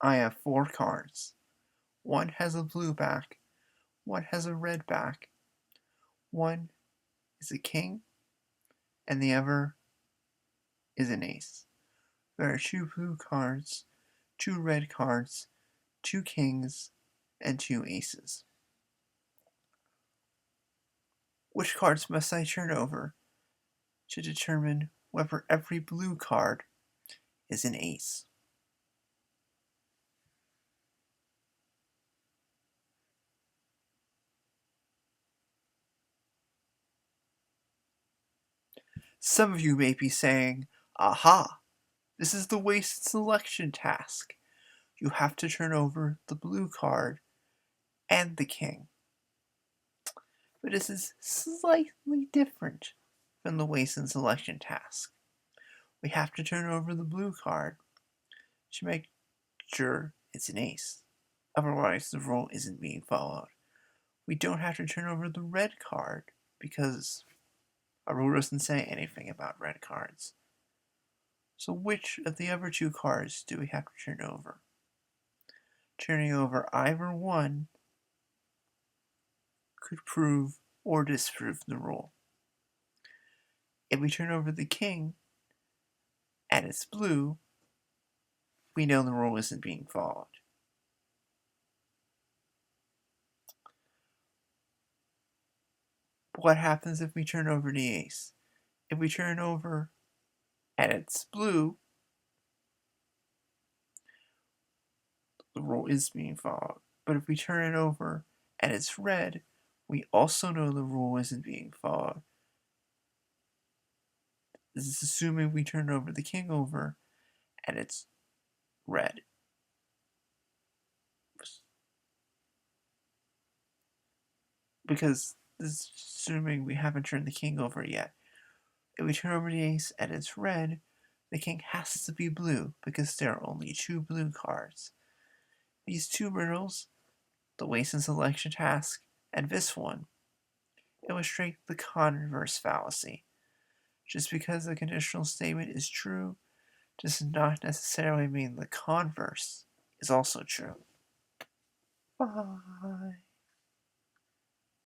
I have 4 cards. One has a blue back, one has a red back, one is a king, and the other is an ace. There are 2 blue cards, 2 red cards, 2 kings, and 2 aces. Which cards must I turn over to determine whether every blue card is an ace? Some of you may be saying, aha, this is the Wason selection task. You have to turn over the blue card and the king. But this is slightly different from the Wason selection task. We have to turn over the blue card to make sure it's an ace. Otherwise, the rule isn't being followed. We don't have to turn over the red card because our rule doesn't say anything about red cards. So which of the other 2 cards do we have to turn over? Turning over either one could prove or disprove the rule. If we turn over the king and it's blue, we know the rule isn't being followed. But what happens if we turn over the ace? If we turn over and it's blue, the rule is being followed. But if we turn it over and it's red, we also know the rule isn't being followed. This is assuming we turn over the king over and it's red. Because this is assuming we haven't turned the king over yet. If we turn over the ace and it's red, the king has to be blue because there are only 2 blue cards. These 2 riddles, the Wason selection task and this one, illustrate the converse fallacy. Just because the conditional statement is true does not necessarily mean the converse is also true. Bye.